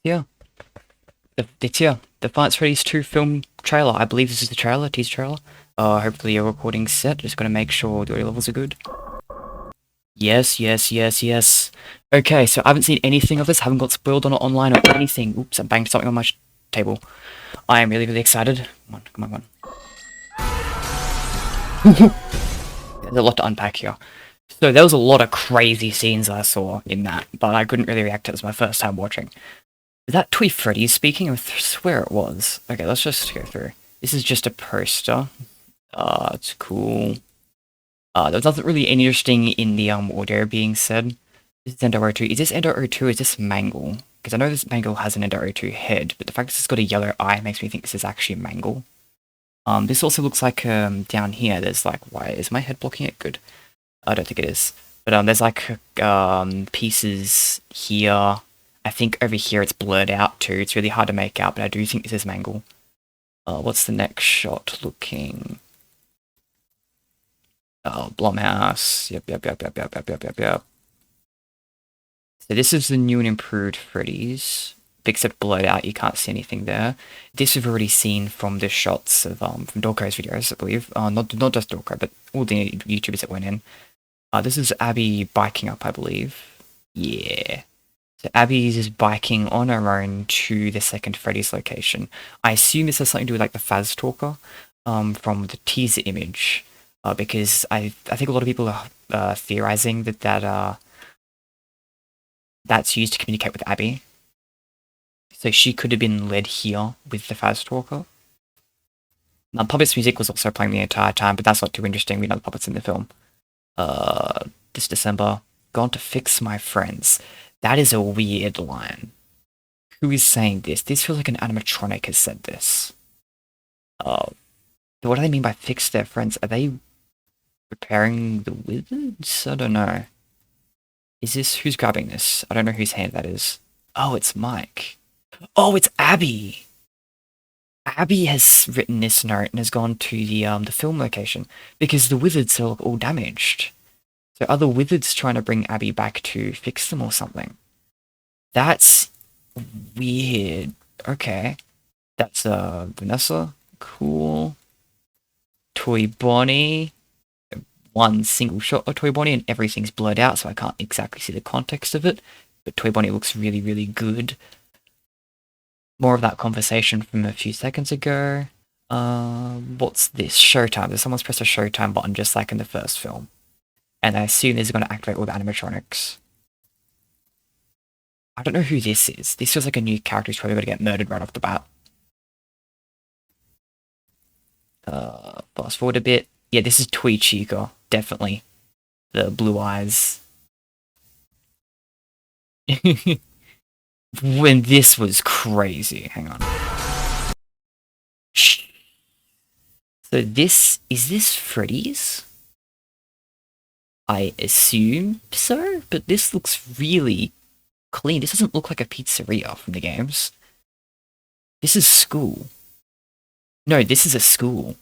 Yeah, it's here. The Fight Freddy's 2 film trailer. I believe this is the trailer, teaser trailer. Hopefully your recording's set. Just gotta make sure the audio levels are good. Yes, yes, yes, yes. Okay, so I haven't seen anything of this. Haven't got spoiled on it online or anything. Oops, I banged something on my table. I am really, really excited. Come on, come on, come on. There's a lot to unpack here. So there was a lot of crazy scenes I saw in that, but I couldn't really react to it. It was my first time watching. Is that Toy Freddy speaking? I swear it was. Okay, let's just go through. This is just a poster. It's cool. There's nothing really interesting in the audio being said. This is Endo 02. Is this Endo 02 or is this Mangle? Because I know this Mangle has an Endo 02 head, but the fact that it's got a yellow eye makes me think this is actually Mangle. This also looks like down here there's like, why is my head blocking it? Good. I don't think it is. But there's like pieces here. I think over here it's blurred out too. It's really hard to make out, but I do think this is Mangle. What's the next shot looking? Oh, Blumhouse. Yep. So this is the new and improved Freddy's. Except blurred out, you can't see anything there. This we've already seen from the shots of from Dorko's videos, I believe. Not just Dorko, but all the YouTubers that went in. This is Abby biking up, I believe. Yeah. So Abby is biking on her own to the second Freddy's location. I assume this has something to do with like the Faz Talker from the teaser image. Because I think a lot of people are theorizing that that's used to communicate with Abby. So she could have been led here with the Faz Talker. Now, Puppet's music was also playing the entire time, but that's not too interesting. We know the puppets in the film. This December, gone to fix my friends. That is a weird line. Who is saying this? This feels like an animatronic has said this. What do they mean by fix their friends? Are they repairing the wizards? I don't know. Is this, who's grabbing this? I don't know whose hand that is. Oh, it's Mike. Oh, it's Abby! Abby has written this note and has gone to the film location because the wizards are all damaged. So are the wizards trying to bring Abby back to fix them or something? That's weird. Okay. That's Vanessa. Cool. Toy Bonnie. One single shot of Toy Bonnie and everything's blurred out, so I can't exactly see the context of it. But Toy Bonnie looks really, really good. More of that conversation from a few seconds ago. What's this? Showtime. Someone's pressed a Showtime button just like in the first film. And I assume this is going to activate all the animatronics. I don't know who this is. This feels like a new character who's probably going to get murdered right off the bat. Fast forward a bit. Yeah, this is Toy Chica. Definitely. The blue eyes. When this was crazy. Hang on. So is this Freddy's? I assume so, but this looks really clean. This doesn't look like a pizzeria from the games. This is school. No, this is a school.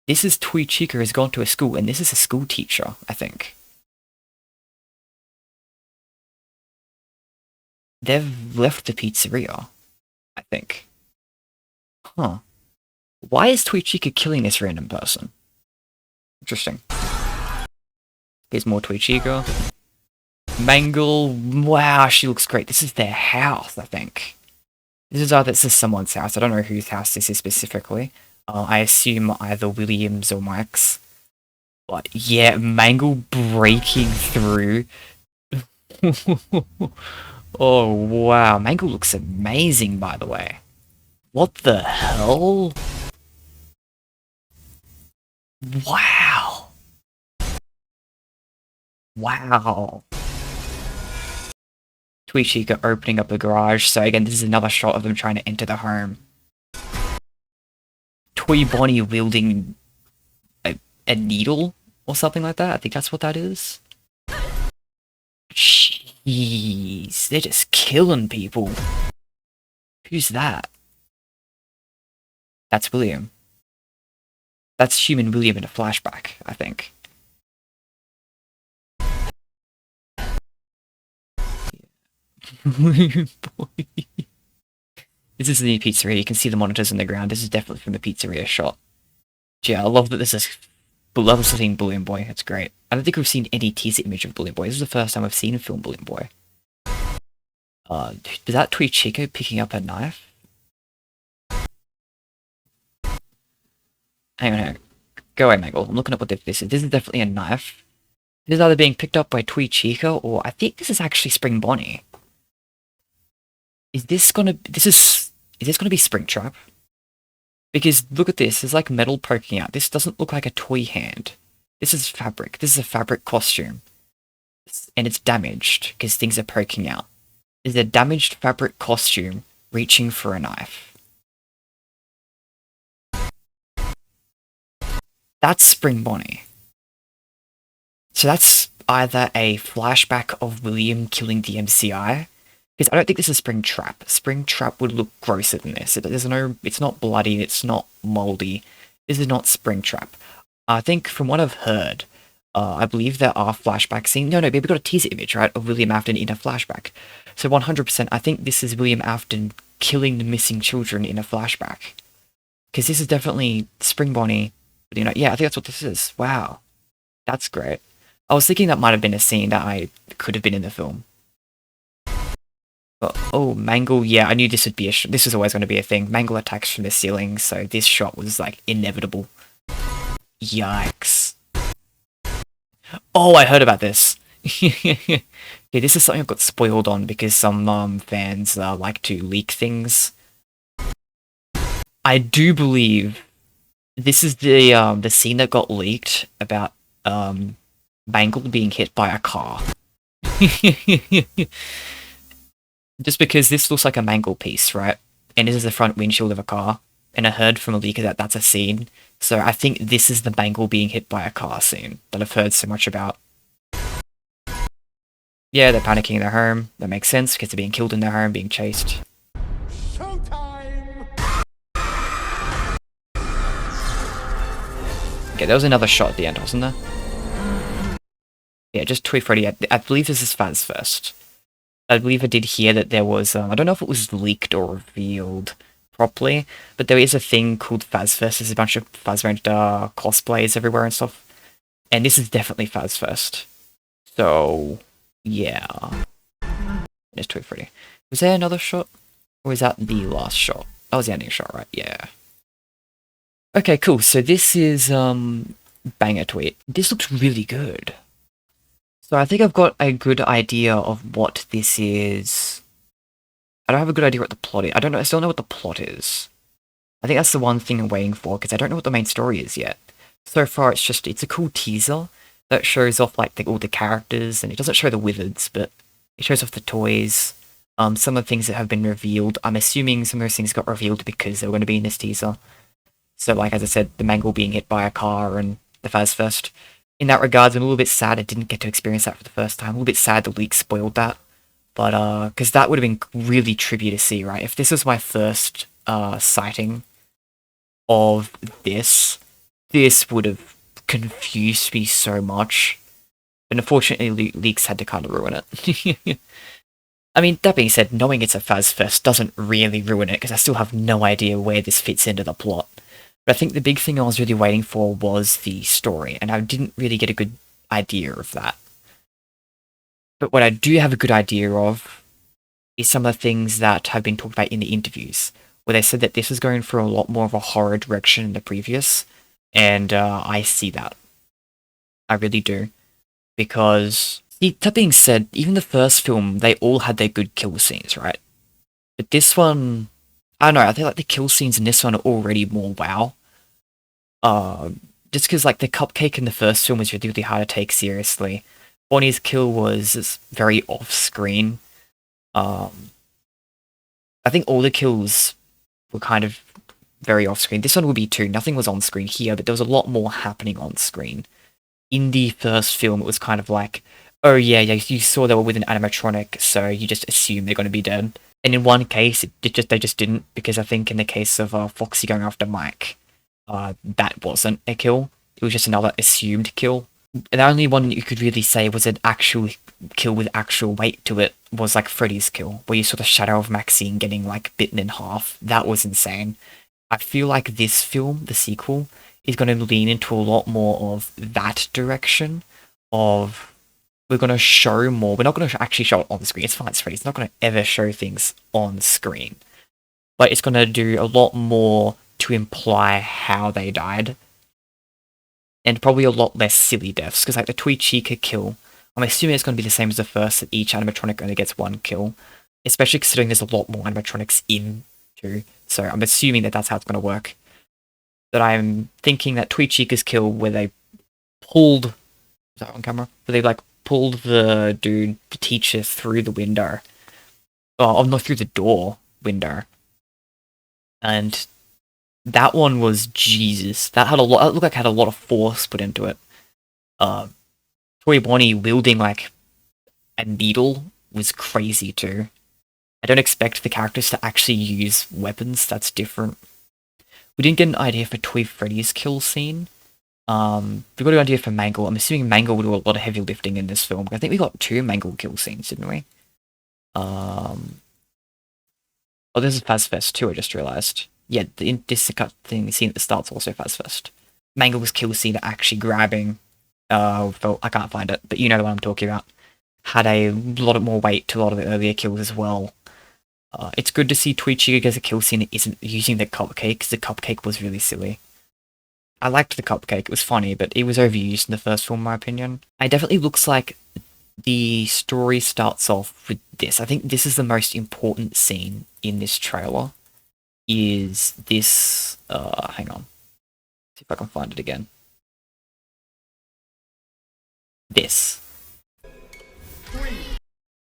This is Toy Chica has gone to a school, and this is a school teacher, I think. They've left the pizzeria, I think. Huh. Why is Toy Chica killing this random person? Interesting. Here's more Toy Chica. Mangle. Wow, she looks great. This is their house, I think. This is someone's house. I don't know whose house this is specifically. I assume either William's or Mike's. But yeah, Mangle breaking through. Oh, wow. Mangle looks amazing, by the way. What the hell? Wow. Wow. Toy Chica opening up the garage. So again, this is another shot of them trying to enter the home. Toy Bonnie wielding a needle or something like that. I think that's what that is. Jeez, they're just killing people. Who's that? That's William. That's human William in a flashback, I think. Boy. This is the pizzeria. You can see the monitors on the ground. This is definitely from the pizzeria shot. Yeah, I love that this is. Love seeing Bullion Boy. That's great. I don't think we've seen any teaser image of Bullion Boy. This is the first time I've seen film Bullion Boy. Is that Tweet Chico picking up a knife? Hang on. Go away, Mangle. I'm looking up what this is. This is definitely a knife. This is either being picked up by Tweet Chico, or I think this is actually Spring Bonnie. Is this gonna be Springtrap? Because look at this, there's like metal poking out. This doesn't look like a toy hand. This is fabric. This is a fabric costume. And it's damaged because things are poking out. Is a damaged fabric costume reaching for a knife. That's Spring Bonnie. So that's either a flashback of William killing the MCI, because I don't think this is Springtrap. Springtrap would look grosser than this. It's not bloody, it's not moldy. This is not Springtrap. I think from what I've heard, I believe there are flashback scenes. No, we got a teaser image, right, of William Afton in a flashback. So 100%, I think this is William Afton killing the missing children in a flashback. Because this is definitely Spring Bonnie. Yeah, I think that's what this is. Wow. That's great. I was thinking that might have been a scene that could have been in the film. But, oh, Mangle, yeah, I knew this would be this was always going to be a thing. Mangle attacks from the ceiling, so this shot was, like, inevitable. Yikes. Oh, I heard about this. Yeah, this is something I've got spoiled on because some fans like to leak things. I do believe this is the scene that got leaked about Mangle being hit by a car. Just because this looks like a Mangle piece, right? And this is the front windshield of a car. And I heard from a leaker that that's a scene. So I think this is the Mangle being hit by a car scene that I've heard so much about. Yeah, they're panicking in their home. That makes sense because they're being killed in their home, being chased. Showtime! Okay, there was another shot at the end, wasn't there? Yeah, just Tweet Freddy. I believe this is Faz first. I believe I did hear that there was, I don't know if it was leaked or revealed properly, but there is a thing called Fazfest. There's a bunch of Fazrent cosplays everywhere and stuff. And this is definitely Fazfest. So, yeah. There's Tweet Freddy. Was there another shot? Or was that the last shot? That was the ending shot, right? Yeah. Okay, cool. So this is, Banger Tweet. This looks really good. So I think I've got a good idea of what this is. I don't have a good idea what the plot is. I still don't know what the plot is. I think that's the one thing I'm waiting for, because I don't know what the main story is yet. So far, it's a cool teaser that shows off, like, all the characters, and it doesn't show the wizards, but it shows off the toys. Some of the things that have been revealed. I'm assuming some of those things got revealed because they were going to be in this teaser. So, like, as I said, the Mangle being hit by a car and the Fazfest. In that regards, I'm a little bit sad I didn't get to experience that for the first time. I'm a little bit sad the leak spoiled that. But, because that would have been really trippy to see, right? If this was my first, sighting of this would have confused me so much. But unfortunately, leaks had to kind of ruin it. I mean, that being said, knowing it's a Fazfest doesn't really ruin it, because I still have no idea where this fits into the plot. But I think the big thing I was really waiting for was the story, and I didn't really get a good idea of that. But what I do have a good idea of is some of the things that have been talked about in the interviews, where they said that this is going for a lot more of a horror direction than the previous, and I see that. I really do. Because, that being said, even the first film, they all had their good kill scenes, right? But this one, I don't know, I think like the kill scenes in this one are already more wow. Just because like the cupcake in the first film was really, really hard to take seriously. Bonnie's kill was very off-screen. I think all the kills were kind of very off-screen. This one would be too. Nothing was on-screen here, but there was a lot more happening on-screen. In the first film, it was kind of like, oh yeah, you saw they were with an animatronic, so you just assume they're going to be dead. And in one case, they just didn't, because I think in the case of Foxy going after Mike, that wasn't a kill. It was just another assumed kill. the only one you could really say was an actual kill with actual weight to it was like Freddy's kill, where you saw the shadow of Maxine getting like bitten in half. That was insane. I feel like this film, the sequel, is going to lean into a lot more of that direction. Of we're going to show more. We're not going to actually show it on the screen. It's fine, it's Freddy. It's not going to ever show things on screen, but it's going to do a lot more to imply how they died, and probably a lot less silly deaths. Because like the Twee Chica kill, I'm assuming it's going to be the same as the first. That each animatronic only gets one kill, especially considering there's a lot more animatronics in too. So I'm assuming that that's how it's going to work. That I'm thinking that Twee Chica's kill, where they pulled, is that on camera? Where they like pulled the dude, the teacher, through the window. Oh, not through the door window. And that one was Jesus. That had a lot. It looked like it had a lot of force put into it. Toy Bonnie wielding like a needle was crazy too. I don't expect the characters to actually use weapons. That's different. We didn't get an idea for Toy Freddy's kill scene. We got an idea for Mangle. I'm assuming Mangle will do a lot of heavy lifting in this film. I think we got 2 Mangle kill scenes, didn't we? Oh, this is FazFest too, I just realised. Yeah, this thing scene at the start's also FazFest. Mangle's kill scene actually grabbing, I can't find it, but you know the one I'm talking about. Had a lot more weight to a lot of the earlier kills as well. It's good to see Twee Chica get a kill scene that isn't using the cupcake, because the cupcake was really silly. I liked the cupcake, it was funny, but it was overused in the first film, in my opinion. It definitely looks like the story starts off with this. I think this is the most important scene in this trailer. Is this... hang on. See if I can find it again. This.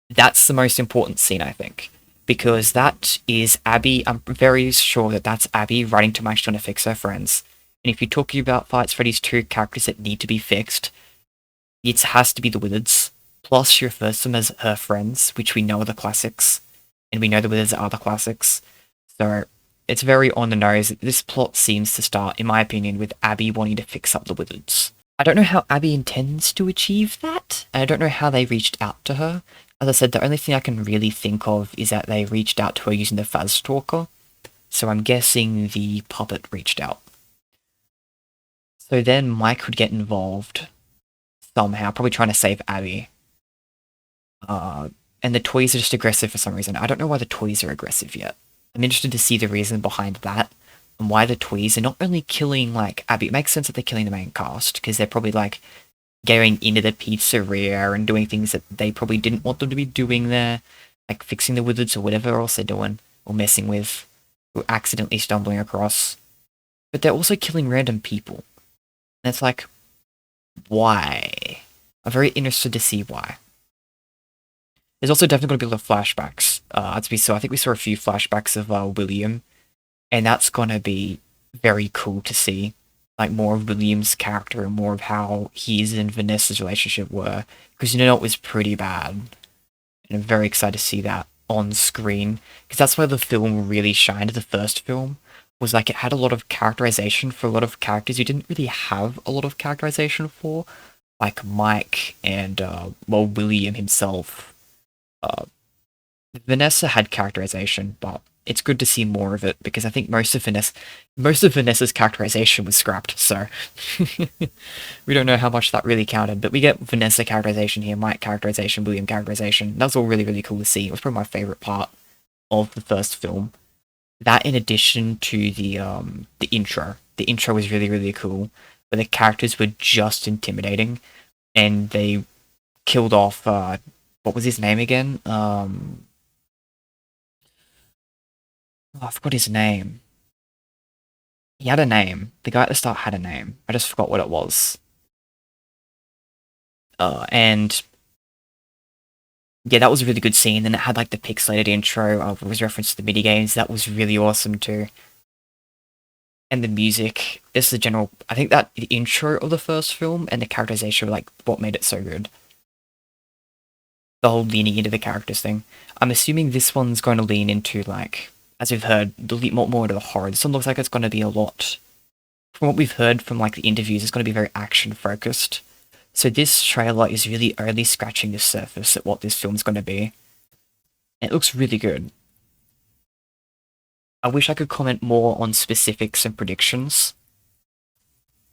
That's the most important scene, I think. Because that is Abby... I'm very sure that that's Abby writing to Mike trying to fix her friends. And if you're talking about Fights Freddy's 2 characters that need to be fixed, it has to be the Wizards. Plus, she refers to them as her friends, which we know are the classics. And we know the Wizards are the classics. So, it's very on the nose. This plot seems to start, in my opinion, with Abby wanting to fix up the Wizards. I don't know how Abby intends to achieve that, and I don't know how they reached out to her. As I said, the only thing I can really think of is that they reached out to her using the Faz Stalker. So I'm guessing the puppet reached out. So then Mike would get involved somehow, probably trying to save Abby. And the toys are just aggressive for some reason. I don't know why the toys are aggressive yet. I'm interested to see the reason behind that, and why the toys are not only killing, like, Abby. It makes sense that they're killing the main cast, because they're probably, like, going into the pizzeria and doing things that they probably didn't want them to be doing there, like fixing the wizards or whatever else they're doing, or messing with, or accidentally stumbling across. But they're also killing random people. And it's like, why? I'm very interested to see why. There's also definitely going to be a lot of flashbacks. So I think we saw a few flashbacks of William, and that's going to be very cool to see. Like, more of William's character and more of how his and Vanessa's relationship were. Because, you know, it was pretty bad. And I'm very excited to see that on screen. Because that's where the film really shined, the first film. Was like, it had a lot of characterization for a lot of characters you didn't really have a lot of characterization for. Like Mike and, William himself. Vanessa had characterization, but it's good to see more of it, because I think most of Vanessa's characterization was scrapped, so we don't know how much that really counted, but we get Vanessa characterization here, Mike characterization, William characterization. That was all really, really cool to see. It was probably my favourite part of the first film. That, in addition to the intro. The intro was really, really cool, but the characters were just intimidating, and they killed off, what was his name again? Oh, I forgot his name. He had a name. The guy at the start had a name. I just forgot what it was. And yeah, that was a really good scene. And it had like the pixelated intro. It was referenced to the minigames. That was really awesome too. And the music. This is the general. I think that the intro of the first film and the characterization were like what made it so good. The whole leaning into the characters thing. I'm assuming this one's going to lean into, like, as we've heard, more into the horror. This one looks like it's going to be a lot. From what we've heard from like the interviews, it's going to be very action focused. So this trailer is really only scratching the surface at what this film's going to be. It looks really good. I wish I could comment more on specifics and predictions,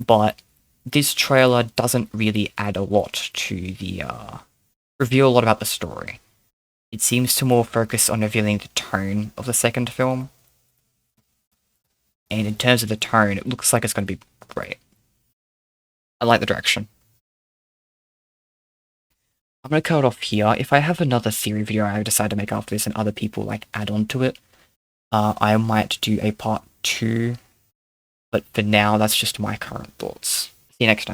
but this trailer doesn't really add a lot to the, reveal a lot about the story. It seems to more focus on revealing the tone of the second film. And in terms of the tone, it looks like it's going to be great. I like the direction. I'm going to cut it off here. If I have another theory video I decide to make after this and other people like add on to it, I might do a part 2. But for now, that's just my current thoughts. See you next time.